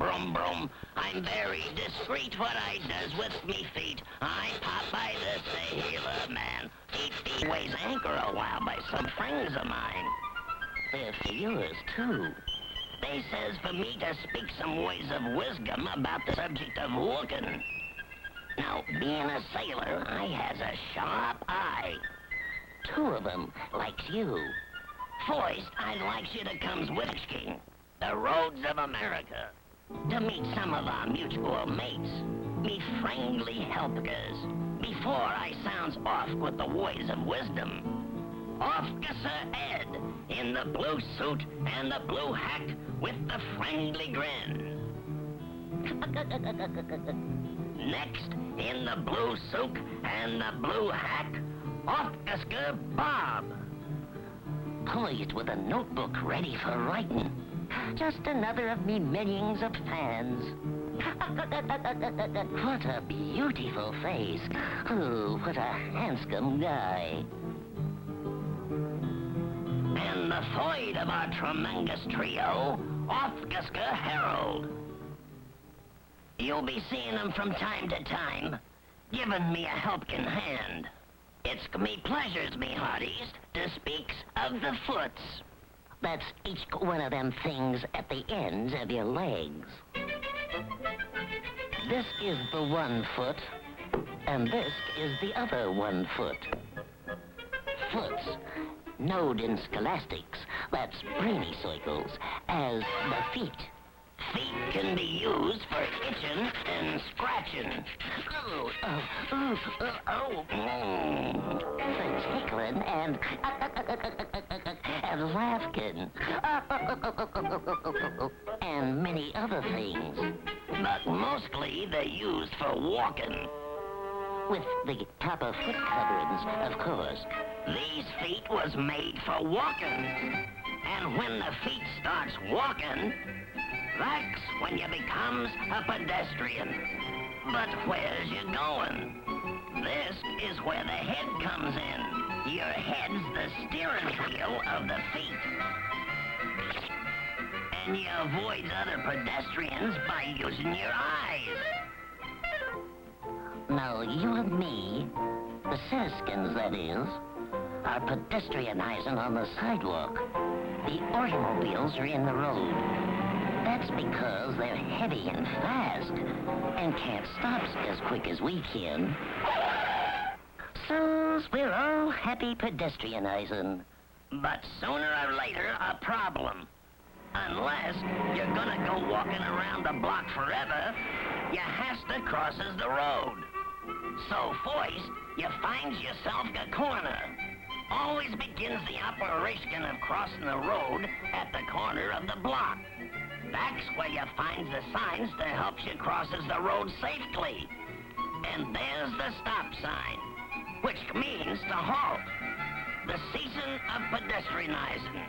Brum, brum. I'm very discreet what I does with me feet. I Popeye the sailor man. He weighs anchor a while by some friends of mine. They're for yours, too. They says for me to speak some words of wisdom about the subject of walking. Now, being a sailor, I has a sharp eye. 2 of them, like you. First, I'd like you to come with King, the roads of America, to meet some of our mutual mates, me friendly helpers, before I sounds off with the words of wisdom. Officer Ed, in the blue suit and the blue hat with the friendly grin. Next, in the blue suit and the blue hat, Officer Bob. Poised with a notebook ready for writing. Just another of me millions of fans. What a beautiful face. Oh, what a handsome guy. And the third of our tremendous trio, Officer Harold. You'll be seeing him from time to time, giving me a helping hand. It's me pleasures, me hearties, to speak of the foots. That's each one of them things at the ends of your legs. This is the 1 foot, and this is the other 1 foot. Foots, known in scholastics, that's brainy circles, as the feet. Feet can be used for itching and scratching. For tickling and laughing. And many other things. But mostly they're used for walking. With the proper foot coverings, of course. These feet was made for walking. And when the feet starts walking, that's when you becomes a pedestrian. But where's you going? This is where the head comes in. Your head's the steering wheel of the feet. And you avoid other pedestrians by using your eyes. Now, you and me, the citizens, that is, are pedestrianizing on the sidewalk. The automobiles are in the road. That's because they're heavy and fast and can't stop as quick as we can. So we're all happy pedestrianizing. But sooner or later, a problem. Unless you're gonna go walking around the block forever, you has to crosses the road. So first, you finds yourself a corner. Always begins the operation of crossing the road at the corner of the block. That's where you find the signs to help you crosses the road safely. And there's the stop sign, which means to halt. The season of pedestrianizing.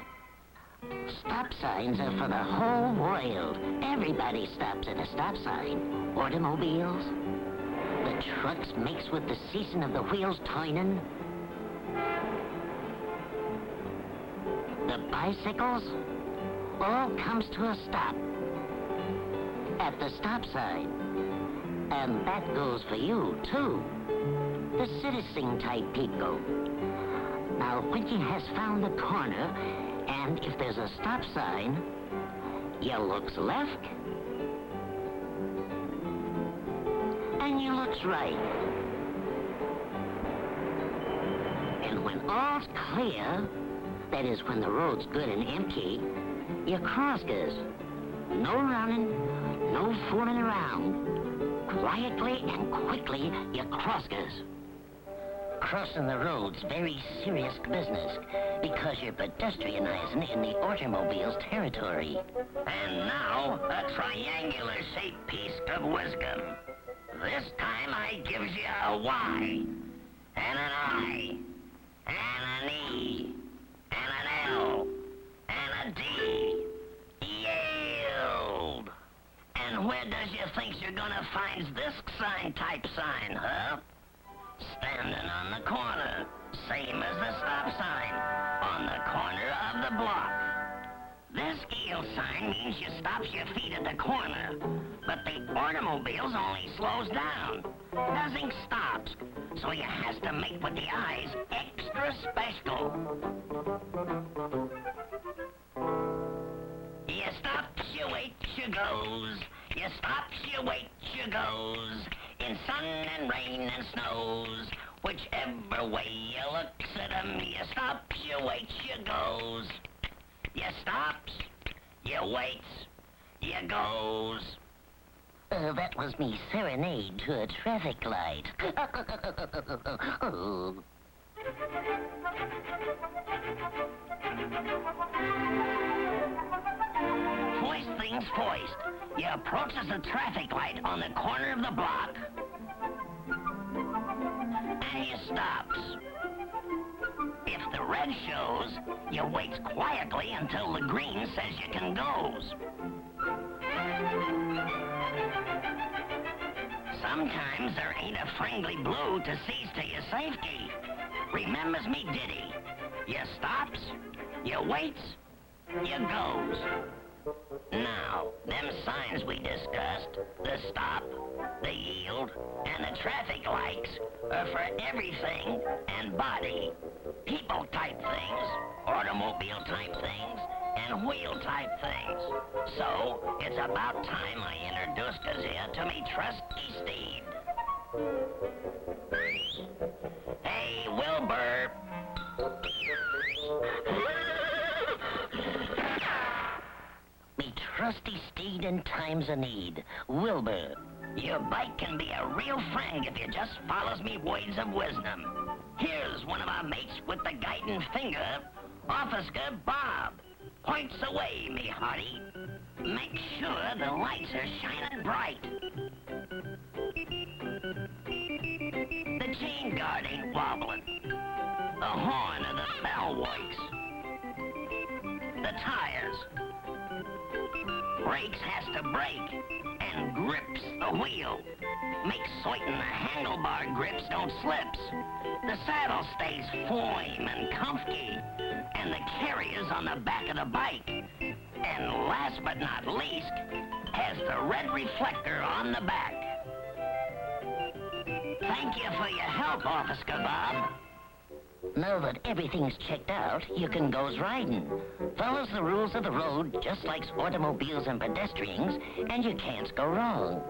Stop signs are for the whole world. Everybody stops at a stop sign. Automobiles, the trucks mixed with the season of the wheels turning, the bicycles, all comes to a stop at the stop sign. And that goes for you, too. The citizen type people. Now, when you has found the corner, and if there's a stop sign, you looks left, and you looks right. And when all's clear, that is when the road's good and empty, you crosses. No running, no fooling around. Quietly and quickly, you crosses. Crossing the road's very serious business because you're pedestrianizing in the automobile's territory. And now, a triangular-shaped piece of wisdom. This time I gives you a Y, and an I, and an E, and an L, and a D. Yield! And where does you think you're gonna find this type sign, huh? Standing on the corner, same as the stop sign, on the corner of the block. This yield sign means you stops your feet at the corner, but the automobiles only slows down. Nothing stops, so you has to make with the eyes extra special. You stops, you waits, you goes. You stops, you waits, you goes. In sun and rain and snows, whichever way you looks at 'em, you stops, you waits, you goes. You stops, you waits, you goes. That was me serenade to a traffic light. First things first, you approaches the traffic light on the corner of the block, and you stops. If the red shows, you waits quietly until the green says you can goes. Sometimes there ain't a friendly blue to sees to your safety. Remembers me ditty. You stops, you waits, you goes. Now, them signs we discussed, the stop, the yield, and the traffic lights, are for everything and body. People type things, automobile type things, and wheel type things. So, it's about time I introduced us here to me trusty steed. Hey, Wilbur. Me trusty steed in times of need, Wilbur. Your bike can be a real friend if you just follows me words of wisdom. Here's one of our mates with the guiding finger, Officer Bob. Points away, me hearty. Make sure the lights are shining bright. The chain guard ain't wobbling. The horn of the bell works. The tires. Brakes has to brake and grips the wheel. Makes certain the handlebar grips don't slips. The saddle stays firm and comfy, and the carrier's on the back of the bike. And last but not least, has the red reflector on the back. Thank you for your help, Officer Bob. Now that everything's checked out, you can goes riding. Follows the rules of the road just like automobiles and pedestrians, and you can't go wrong.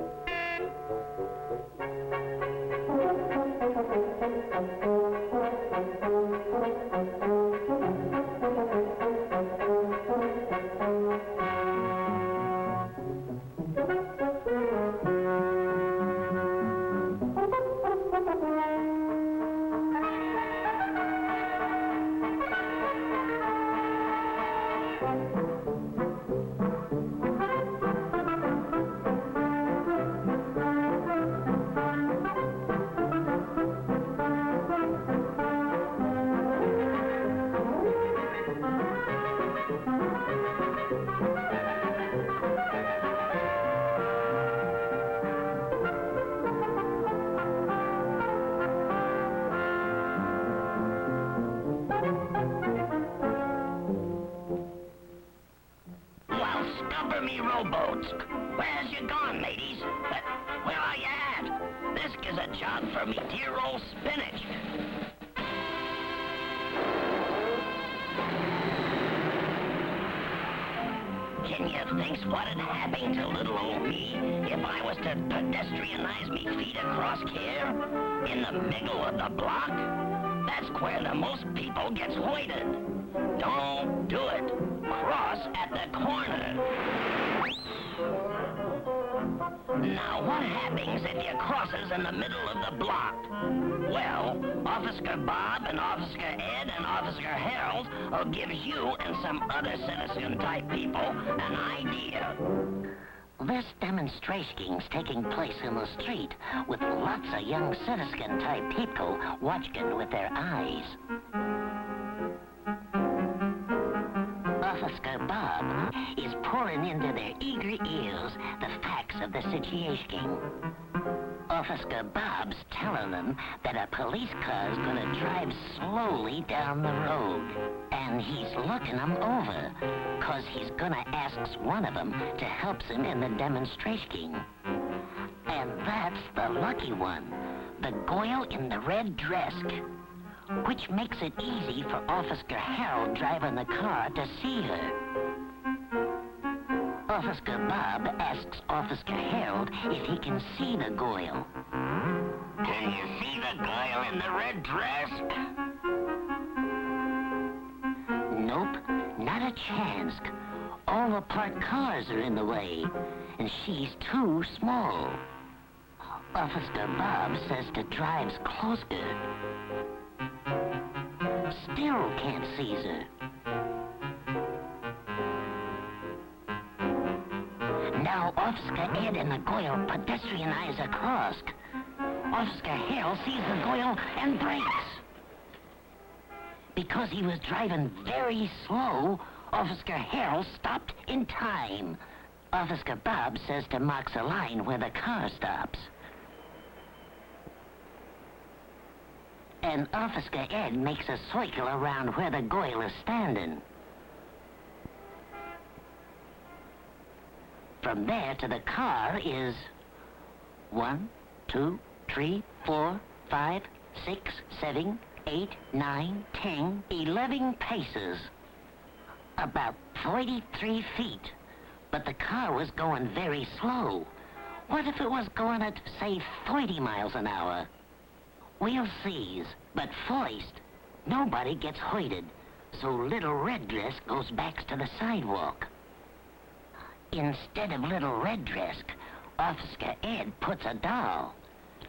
Scupper me rowboats. Where's you gone, mateys? Where are you at? This is a job for me dear old spinach. Can you think what'd happen to little old me if I was to pedestrianize me feet across here? In the middle of the block? That's where the most people gets hoited. Don't do it. Cross at the corner. Now, what happens if you crosses in the middle of the block? Well, Officer Bob and Officer Ed and Officer Harold will give you and some other citizen-type people an idea. This demonstration's taking place in the street with lots of young citizen-type people watching with their eyes. Officer Bob is pouring into their eager ears the facts of the situation. Officer Bob's telling them that a police car's gonna drive slowly down the road, and And he's looking 'em over, 'cause he's gonna ask one of 'em to help him in the demonstration. And that's the lucky one, the girl in the red dress, which makes it easy for Officer Harold driving the car to see her. Officer Bob asks Officer Harold if he can see the girl. Can you see the girl in the red dress? Nope, not a chance. All the parked cars are in the way, and she's too small. Officer Bob says to drive's closer. Still can't see her. Now Officer Ed and the girl pedestrianize across. Officer Harold sees the girl and brakes. Because he was driving very slow, Officer Harold stopped in time. Officer Bob says to mark a line where the car stops. And Officer Ed makes a circle around where the girl is standing. From there to the car is 1, 2, 3, 4, 5, 6, 7, 8, 9, 10, 11 paces. About 43 feet. But the car was going very slow. What if it was going at, say, 30 miles an hour? We'll see. But first, nobody gets hurted. So Little Red Dress goes back to the sidewalk. Instead of Little Red Dress, Officer Ed puts a doll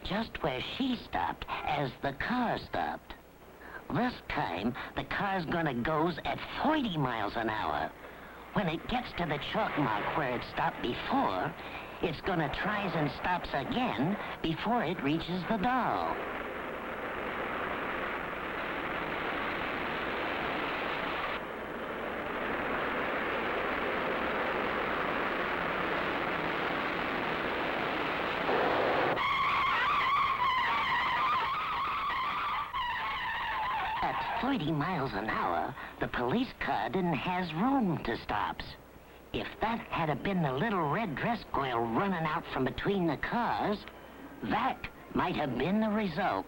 just where she stopped as the car stopped. This time, the car's gonna go at 40 miles an hour. When it gets to the chalk mark where it stopped before, it's gonna tries and stops again before it reaches the doll. At 30 miles an hour, the police car didn't have room to stops. If that had been the Little Red Dress girl running out from between the cars, that might have been the result.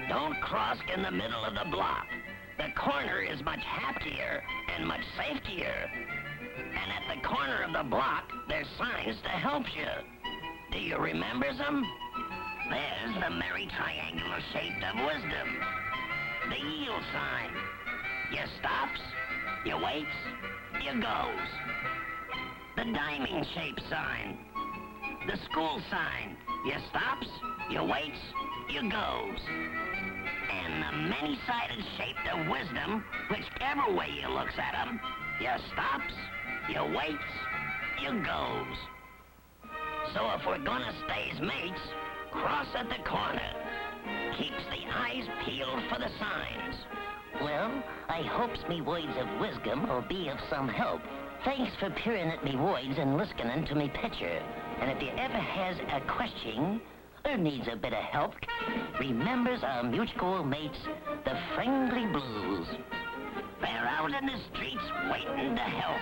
Don't cross in the middle of the block. The corner is much happier and much safetier. And at the corner of the block, there's signs to help you. Do you remember them? There's the merry triangular shape of wisdom. The yield sign. You stops, you waits, you goes. The diamond-shaped sign. The school sign. You stops, you waits, you goes. And the many-sided shape of wisdom, whichever way you looks at 'em, you stops, you waits, you goes. So if we're gonna stay as mates, cross at the corner. Keeps the eyes peeled for the signs. Well, I hopes me words of wisdom will be of some help. Thanks for peering at me words and listening to me picture. And if you ever has a question or needs a bit of help, remembers our mutual mates, the Friendly Blues. They're out in the streets waiting to help.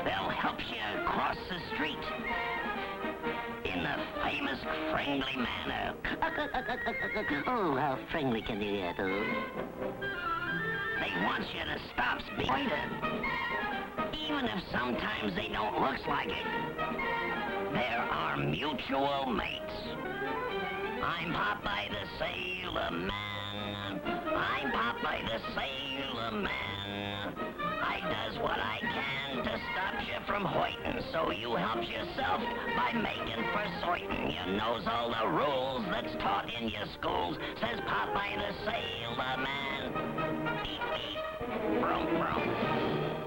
They'll help you cross the street in the famous friendly manner. Oh, how friendly can you get, oh? They want you to stop speeding, even if sometimes they don't look like it. There are mutual mates. I'm Popeye the Sailor Man. I'm Popeye the Sailor Man. I does what I can to stop you from hoitin', so you help yourself by making for certain you knows all the rules that's taught in your schools, says Popeye the Sailor Man. Beep, beep, brum, brum.